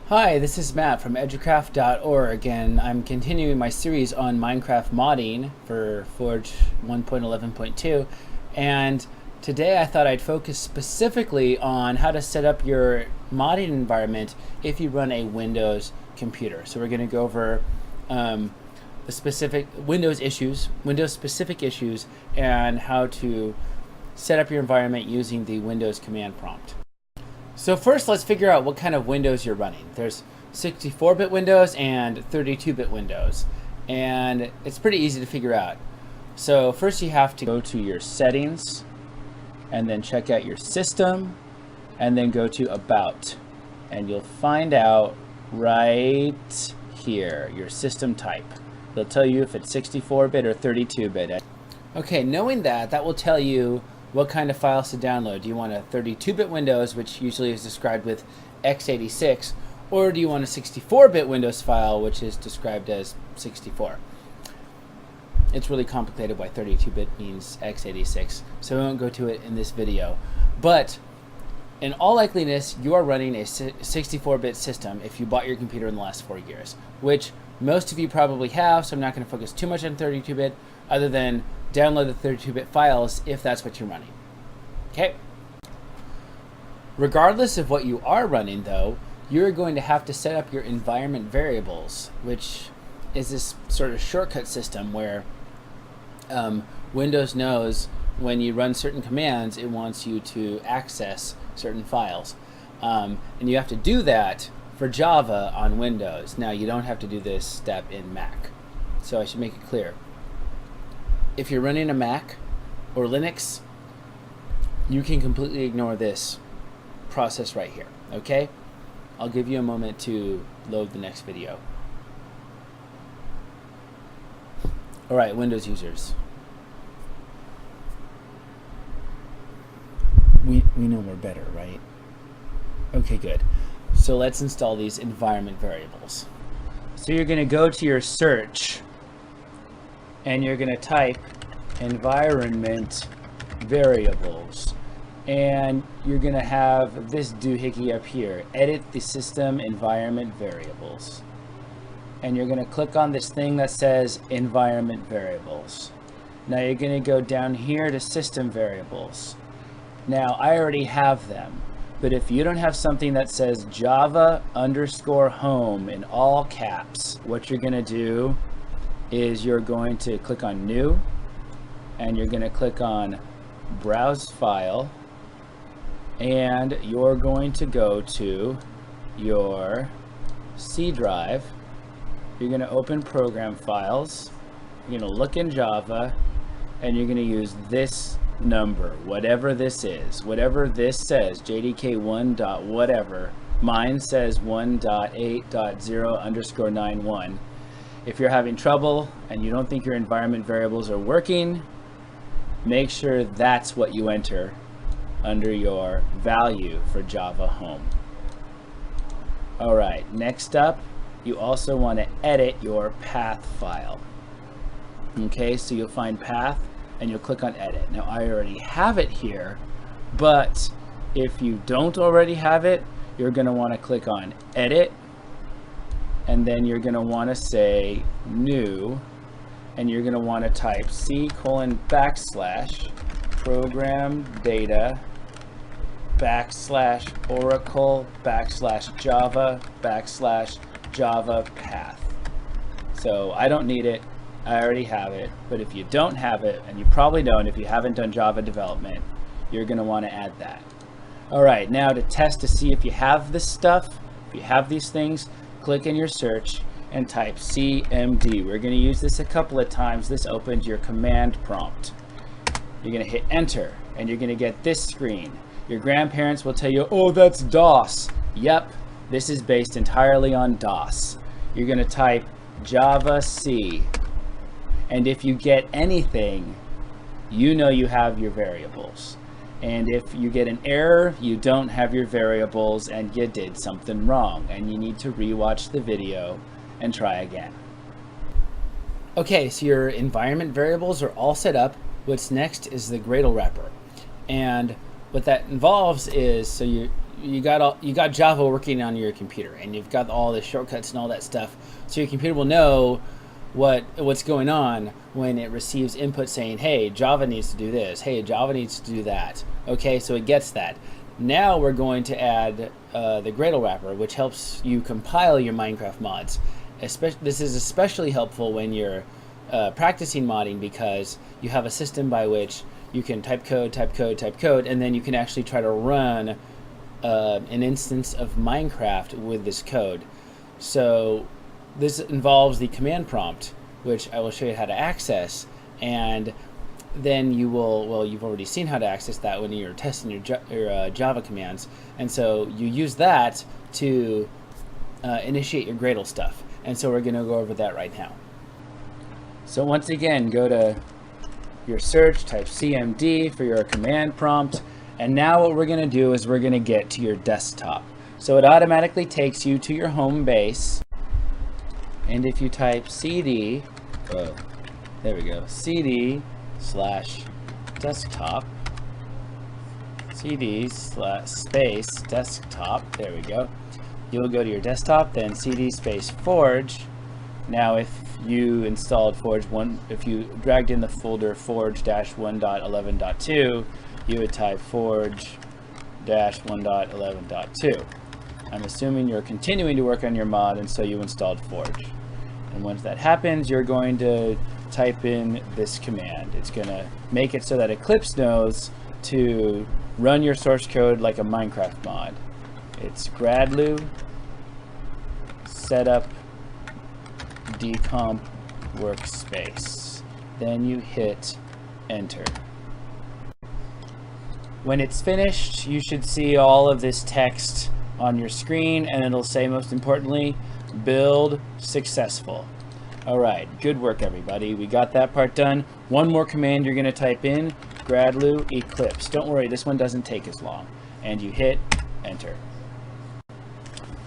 Hi, this is Matt from Educraft.org, and I'm continuing my series on Minecraft modding for Forge 1.11.2. And today I thought I'd focus specifically on how to set up your modding environment if you run a Windows computer. So we're going to go over the specific Windows-specific issues, and how to set up your environment using the Windows command prompt. So first, let's figure out what kind of Windows you're running. There's 64-bit Windows and 32-bit Windows, and it's pretty easy to figure out. So first you have to go to your settings, and then check out your system, and then go to About, and you'll find out right here your system type. They'll tell you if it's 64-bit or 32-bit. Okay, knowing that will tell you what kind of files to download. Do you want a 32-bit Windows, which usually is described with x86, or do you want a 64-bit Windows file, which is described as 64? It's really complicated why 32-bit means x86, so we won't go to it in this video. But in all likeliness, you are running a 64-bit system if you bought your computer in the last 4 years, which most of you probably have, so I'm not going to focus too much on 32-bit, other than download the 32-bit files if that's what you're running. Okay? Regardless of what you are running, though, you're going to have to set up your environment variables, which is this sort of shortcut system where Windows knows when you run certain commands, it wants you to access certain files. And you have to do that for Java on Windows. Now, you don't have to do this step in Mac. So I should make it clear. If you're running a Mac or Linux, you can completely ignore this process right here, okay? I'll give you a moment to load the next video. All right, Windows users. We know we're better, right? Okay, good. So let's install these environment variables. So you're going to go to your search, and you're going to type environment variables, and you're going to have this doohickey up here, edit the system environment variables, and you're going to click on this thing that says environment variables. Now you're going to go down here to system variables. Now I already have them, but if you don't have something that says Java_home in all caps, what you're going to do is you're going to click on New, and you're going to click on Browse File, and you're going to go to your C drive. You're going to open Program Files. You're going to look in Java, and you're going to use this number, whatever this is, whatever this says, JDK1. Whatever. Mine says 1.8.0_91. If you're having trouble and you don't think your environment variables are working, make sure that's what you enter under your value for Java Home. All right, next up, you also want to edit your path file. Okay, so you'll find path and you'll click on edit. Now I already have it here, but if you don't already have it, you're going to want to click on edit, and then you're going to want to say new, and you're going to want to type C:\program data /oracle/java/java path. So I don't need it, I already have it, but if you don't have it, and you probably don't if you haven't done Java development, you're going to want to add that. All right, now to test to see if you have this stuff, if you have these things, click in your search and type CMD. We're going to use this a couple of times. This opens your command prompt. You're going to hit enter, and you're going to get this screen. Your grandparents will tell you, oh, that's DOS. Yep, this is based entirely on DOS. You're going to type Java C, and if you get anything, you know you have your variables. And if you get an error, you don't have your variables and you did something wrong, and you need to rewatch the video and try again. Okay, so your environment variables are all set up. What's next is the Gradle wrapper. And what that involves is, so you you got Java working on your computer, and you've got all the shortcuts and all that stuff, so your computer will know what's going on when it receives input saying, hey, Java needs to do this, hey, Java needs to do that. Okay, so it gets that. Now we're going to add the Gradle wrapper, which helps you compile your Minecraft mods. This is especially helpful when you're practicing modding, because you have a system by which you can type code, and then you can actually try to run an instance of Minecraft with this code. So this involves the command prompt, which I will show you how to access, and then you will, well, you've already seen how to access that when you're testing your Java commands, and so you use that to initiate your Gradle stuff, and so we're going to go over that right now. So once again, go to your search, type CMD for your command prompt, and now what we're going to do is we're going to get to your desktop. So it automatically takes you to your home base, and if you type CD, there we go, CD/desktop, CD/space desktop, there we go. You'll go to your desktop, then CD space Forge. Now if you installed Forge 1, if you dragged in the folder Forge-1.11.2, you would type Forge-1.11.2. I'm assuming you're continuing to work on your mod, and so you installed Forge. And once that happens, you're going to type in this command. It's going to make it so that Eclipse knows to run your source code like a Minecraft mod. It's Gradle setup decomp workspace. Then you hit enter. When it's finished, you should see all of this text on your screen, and it'll say, most importantly, build successful. All right, good work everybody. We got that part done. One more command you're going to type in, Gradle Eclipse. Don't worry, this one doesn't take as long. And you hit enter.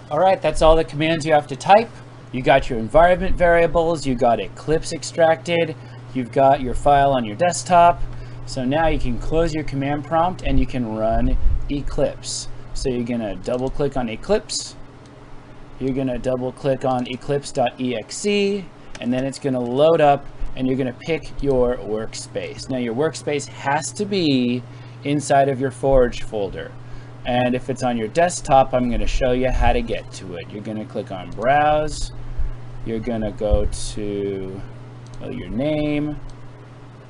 All right, that's all the commands you have to type. You got your environment variables, you got Eclipse extracted, you've got your file on your desktop. So now you can close your command prompt and you can run Eclipse. So you're going to double click on Eclipse. You're going to double click on eclipse.exe, and then it's going to load up, and you're going to pick your workspace. Now your workspace has to be inside of your Forge folder. And if it's on your desktop, I'm going to show you how to get to it. You're going to click on Browse. You're going to go to your name,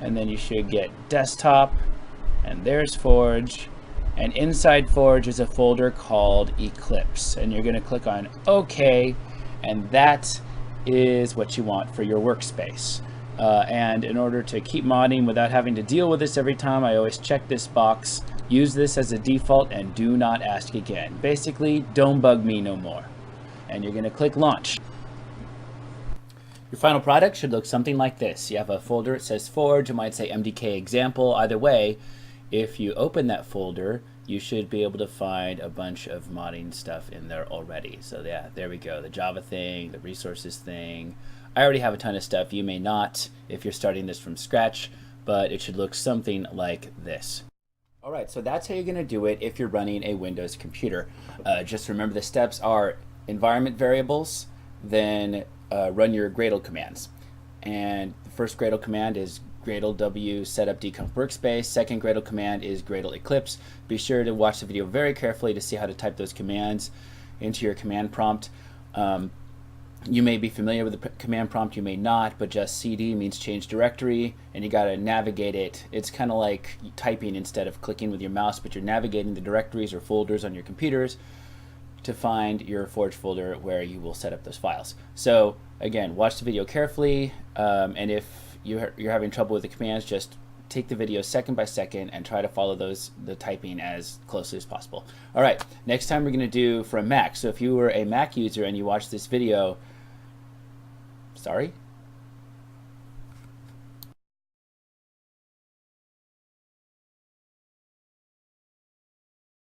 and then you should get Desktop, and there's Forge. And inside Forge is a folder called Eclipse, and you're going to click on OK, and that is what you want for your workspace. And in order to keep modding without having to deal with this every time, I always check this box. Use this as a default and do not ask again. Basically, don't bug me no more. And you're going to click Launch. Your final product should look something like this. You have a folder, it says Forge, it might say MDK example. Either way, if you open that folder, you should be able to find a bunch of modding stuff in there already. So yeah, there we go. The Java thing, the resources thing. I already have a ton of stuff. You may not if you're starting this from scratch, but it should look something like this. All right, so that's how you're going to do it if you're running a Windows computer. Just remember the steps are environment variables, then run your Gradle commands. And the first Gradle command is Gradle W setup decomp workspace. Second Gradle command is Gradle Eclipse. Be sure to watch the video very carefully to see how to type those commands into your command prompt. You may be familiar with the command prompt, you may not, but just CD means change directory, and you got to navigate it. It's kind of like typing instead of clicking with your mouse, but you're navigating the directories or folders on your computers to find your Forge folder where you will set up those files. So again, watch the video carefully, and if you're having trouble with the commands, just take the video second by second and try to follow the typing as closely as possible. All right, next time we're going to do for a Mac. So if you were a Mac user and you watched this video, sorry,